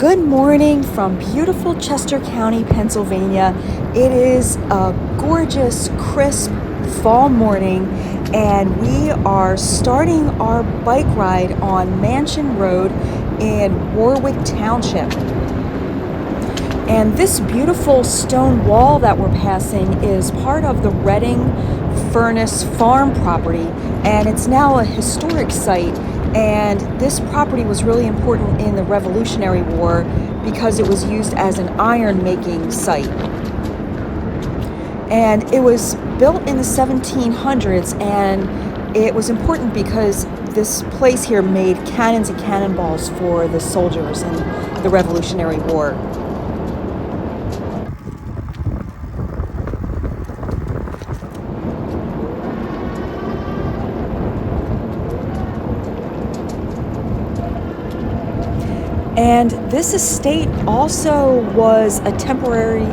Good morning from beautiful Chester County, Pennsylvania. It is a gorgeous, crisp fall morning, and we are starting our bike ride on Mansion Road in Warwick Township. And this beautiful stone wall that we're passing is part of the Warwick Furnace farm property, and it's now a historic site. And this property was really important in the Revolutionary War because it was used as an iron making site. And it was built in the 1700s, and it was important because this place here made cannons and cannonballs for the soldiers in the Revolutionary War. And this estate also was a temporary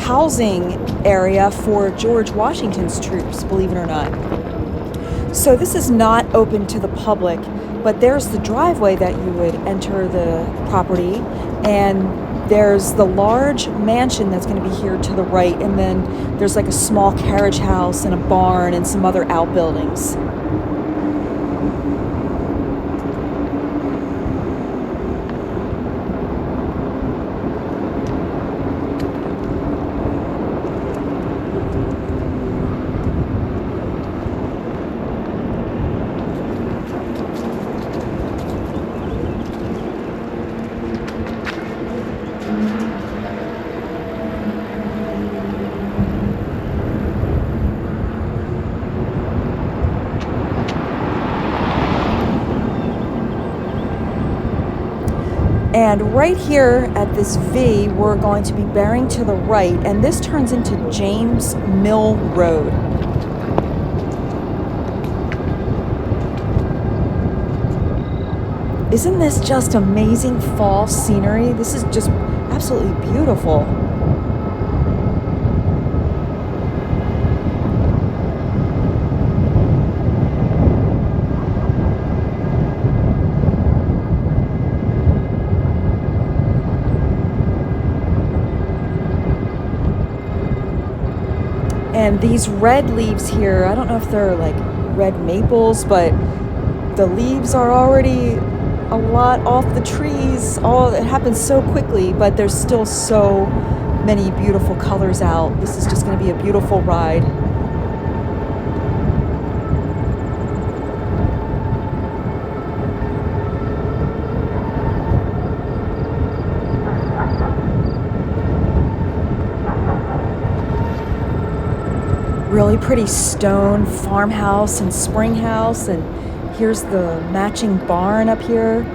housing area for George Washington's troops, believe it or not. So this is not open to the public, but there's the driveway that you would enter the property, and there's the large mansion that's going to be here to the right, and then there's like a small carriage house and a barn and some other outbuildings. And right here at this V, we're going to be bearing to the right, and this turns into James Mill Road. Isn't this just amazing fall scenery? This is just absolutely beautiful. And these red leaves here, I don't know if they're like red maples, but the leaves are already a lot off the trees. It happens so quickly, but there's still so many beautiful colors out. This is just going to be a beautiful ride. Really pretty stone farmhouse and spring house, and here's the matching barn up here.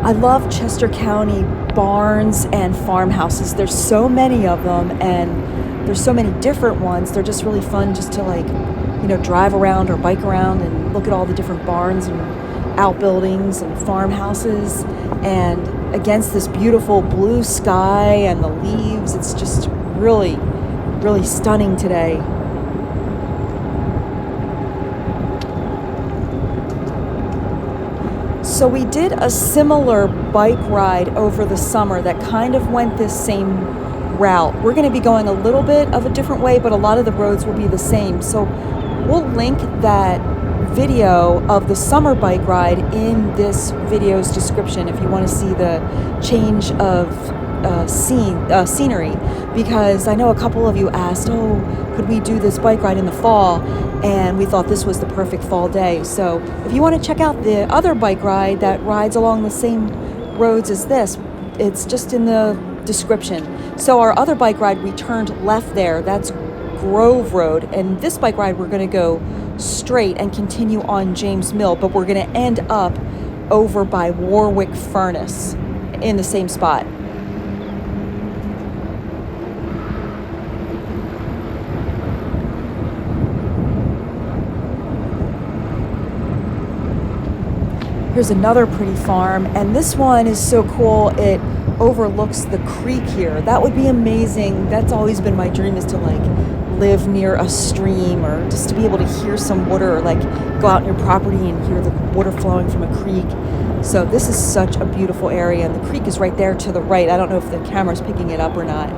I love Chester County barns and farmhouses. There's so many of them, and there's so many different ones. They're just really fun just to drive around or bike around and look at all the different barns and outbuildings and farmhouses. And against this beautiful blue sky and the leaves, it's just really, really stunning today. So we did a similar bike ride over the summer that kind of went this same route. We're going to be going a little bit of a different way, but a lot of the roads will be the same. So we'll link that video of the summer bike ride in this video's description if you want to see the change of scenery, because I know a couple of you asked, could we do this bike ride in the fall? And we thought this was the perfect fall day. So if you want to check out the other bike ride that rides along the same roads as this, it's just in the description. So our other bike ride, we turned left there. That's Grove Road. And this bike ride, we're going to go straight and continue on James Mill, but we're going to end up over by Warwick Furnace in the same spot. Here's another pretty farm, and this one is so cool. It overlooks the creek here. That would be amazing. That's always been my dream, is to like live near a stream, or just to be able to hear some water, or like go out on your property and hear the water flowing from a creek. So this is such a beautiful area, and the creek is right there to the right. I don't know if the camera's picking it up or not.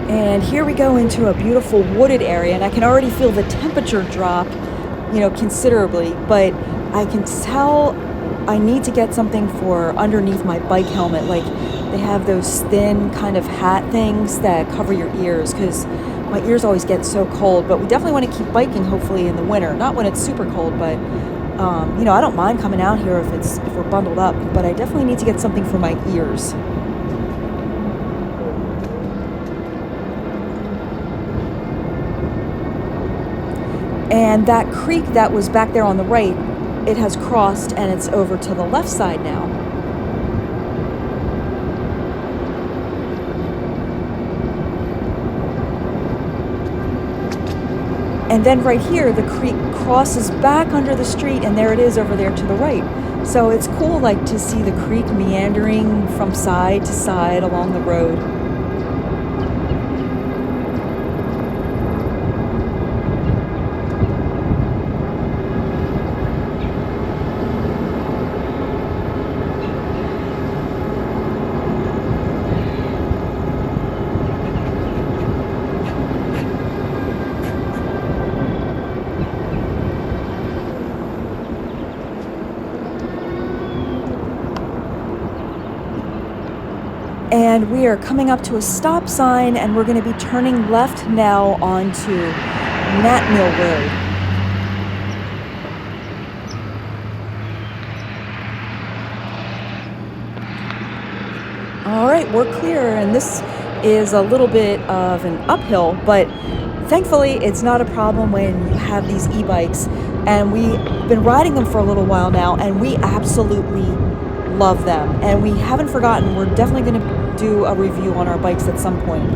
And here we go into a beautiful wooded area, and I can already feel the temperature drop, considerably, but I can tell I need to get something for underneath my bike helmet. Like, they have those thin kind of hat things that cover your ears, because my ears always get so cold. But we definitely want to keep biking, hopefully, in the winter. Not when it's super cold, but I don't mind coming out here if we're bundled up, but I definitely need to get something for my ears. And that creek that was back there on the right, it has crossed and it's over to the left side now. And then right here, the creek crosses back under the street, and there it is over there to the right. So it's cool, like, to see the creek meandering from side to side along the road. And we are coming up to a stop sign, and we're going to be turning left now onto Nat Mill Road. All right, we're clear, and this is a little bit of an uphill, but thankfully it's not a problem when you have these e-bikes. And we've been riding them for a little while now, and we absolutely love them. And we haven't forgotten, we're definitely going to do a review on our bikes at some point.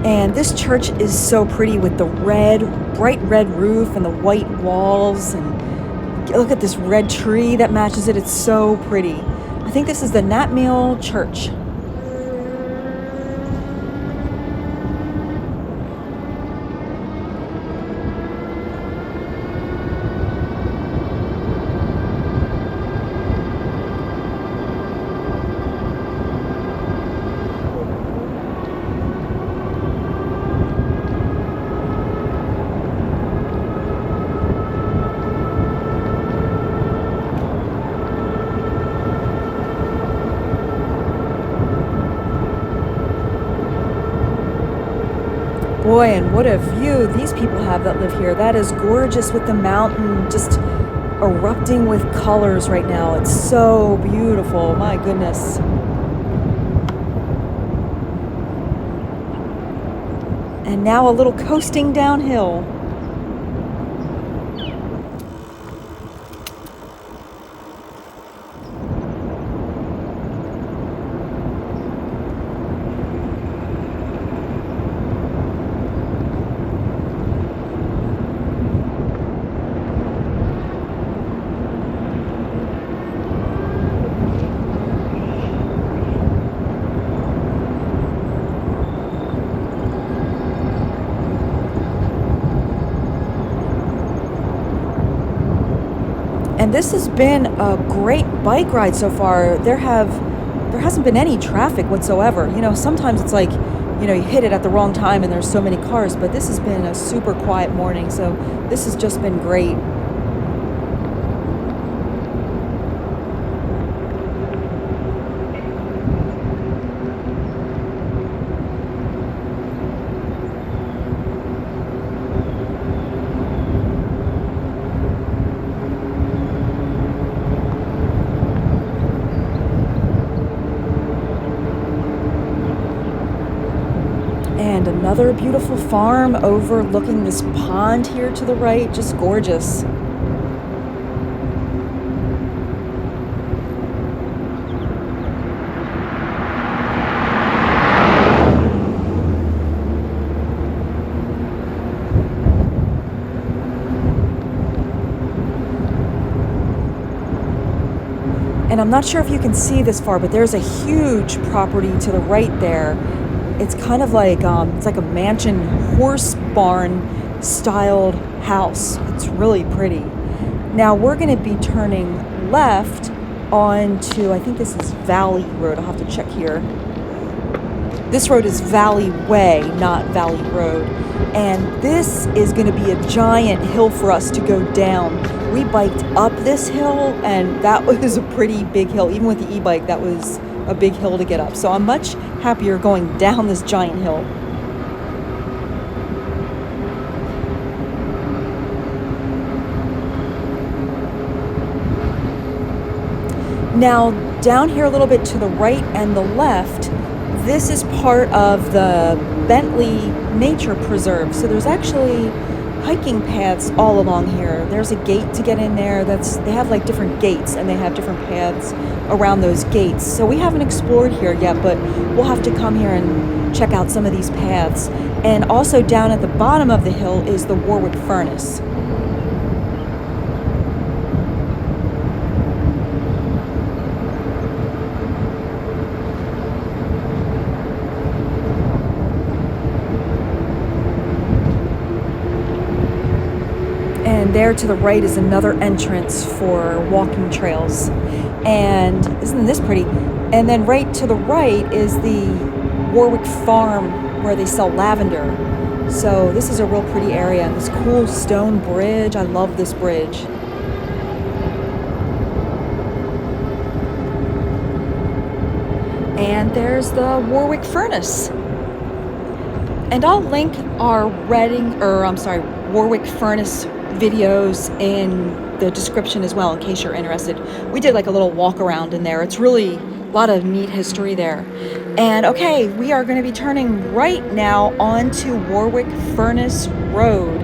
And this church is so pretty with the bright red roof and the white walls, and look at this red tree that matches it. It's so pretty. I think this is the Nat Mill Church. Boy, and what a view these people have that live here. That is gorgeous, with the mountain just erupting with colors right now. It's so beautiful, my goodness. And now a little coasting downhill. And this has been a great bike ride so far. There hasn't been any traffic whatsoever. You know, sometimes it's like, you know, you hit it at the wrong time and there's so many cars, but this has been a super quiet morning, so this has just been great. And another beautiful farm overlooking this pond here to the right, just gorgeous. And I'm not sure if you can see this far, but there's a huge property to the right there. It's kind of like it's like a mansion horse barn styled house. It's really pretty. Now we're going to be turning left onto, I think this is Valley Road. I'll have to check here. This road is Valley Way, not Valley Road. And this is going to be a giant hill for us to go down. We biked up this hill, and that was a pretty big hill. Even with the e-bike, that was a big hill to get up. So I'm much happier going down this giant hill. Now, down here a little bit to the right and the left, this is part of the Bentley Nature Preserve. So there's actually hiking paths all along here. There's a gate to get in there. They have like different gates, and they have different paths around those gates. So we haven't explored here yet, but we'll have to come here and check out some of these paths. And also down at the bottom of the hill is the Warwick Furnace. And there to the right is another entrance for walking trails. And isn't this pretty? And then right to the right is the Warwick Farm where they sell lavender. So this is a real pretty area. And this cool stone bridge. I love this bridge. And there's the Warwick Furnace. And I'll link our Warwick Furnace videos in the description as well in case you're interested. We did like a little walk around in there. It's really a lot of neat history there. And okay, we are going to be turning right now onto Warwick Furnace Road.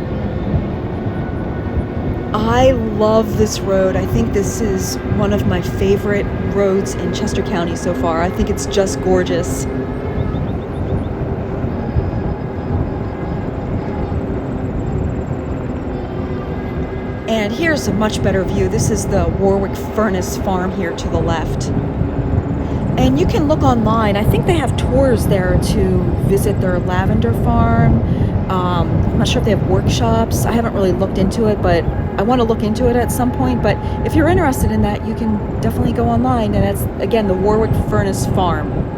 I love this road. I think this is one of my favorite roads in Chester County so far. I think it's just gorgeous. And here's a much better view. This is the Warwick Furnace farm here to the left. And you can look online. I think they have tours there to visit their lavender farm. I'm not sure if they have workshops. I haven't really looked into it, but I want to look into it at some point. But if you're interested in that, you can definitely go online. And that's, again, the Warwick Furnace farm.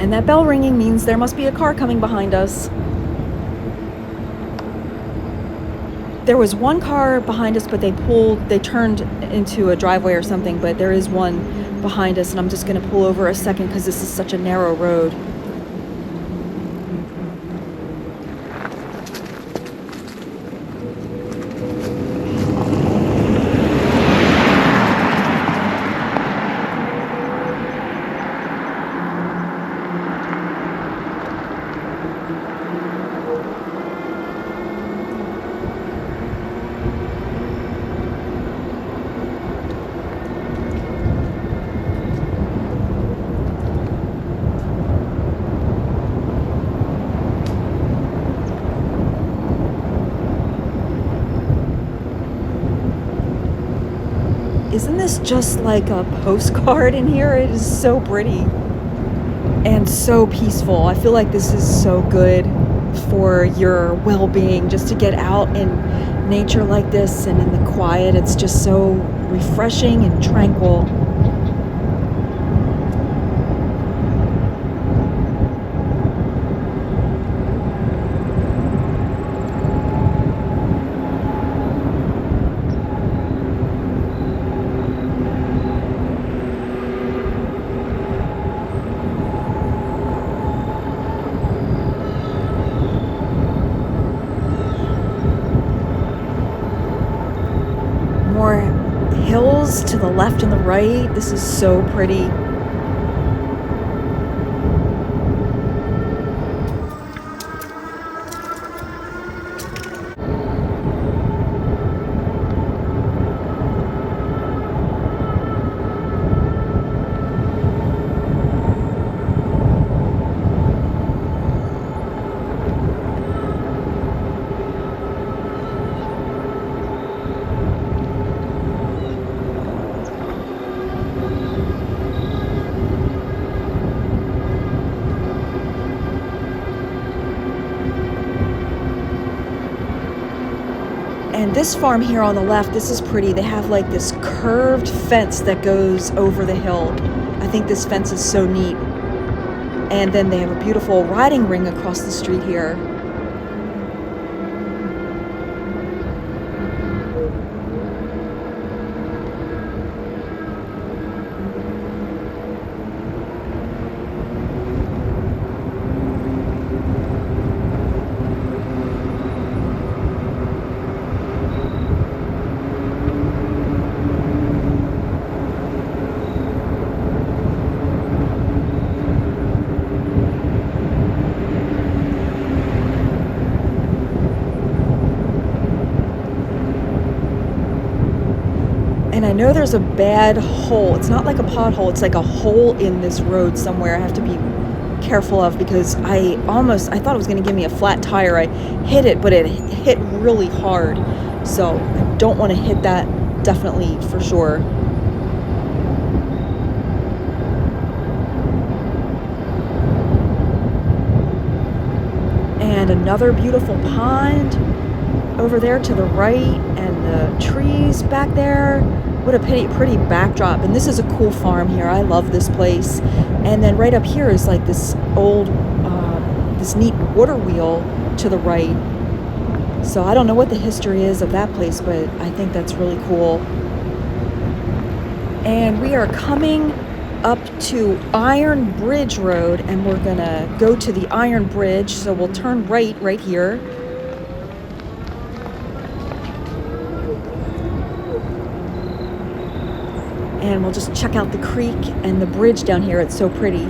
And that bell ringing means there must be a car coming behind us. There was one car behind us, but they turned into a driveway or something, but there is one behind us, and I'm just going to pull over a second because this is such a narrow road. Isn't this just like a postcard in here? It is so pretty and so peaceful. I feel like this is so good for your well-being, just to get out in nature like this and in the quiet. It's just so refreshing and tranquil. More hills to the left and the right. This is so pretty. And this farm here on the left, this is pretty. They have like this curved fence that goes over the hill. I think this fence is so neat. And then they have a beautiful riding ring across the street here. And I know there's a bad hole. It's not like a pothole. It's like a hole in this road somewhere I have to be careful of, because I thought it was going to give me a flat tire. I hit it, but it hit really hard. So I don't want to hit that, definitely, for sure. And another beautiful pond over there to the right, and the trees back there. What a pretty backdrop. And this is a cool farm here. I love this place. And then right up here is like this old, this neat water wheel to the right. So I don't know what the history is of that place, but I think that's really cool. And we are coming up to Iron Bridge Road, and we're gonna go to the Iron Bridge. So we'll turn right here. And we'll just check out the creek and the bridge down here. It's so pretty.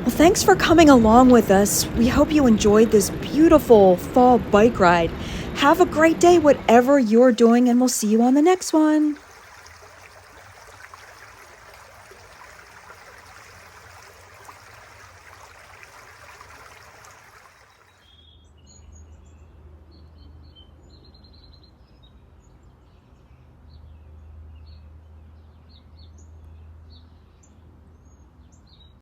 Well, thanks for coming along with us. We hope you enjoyed this beautiful fall bike ride. Have a great day, whatever you're doing, and we'll see you on the next one.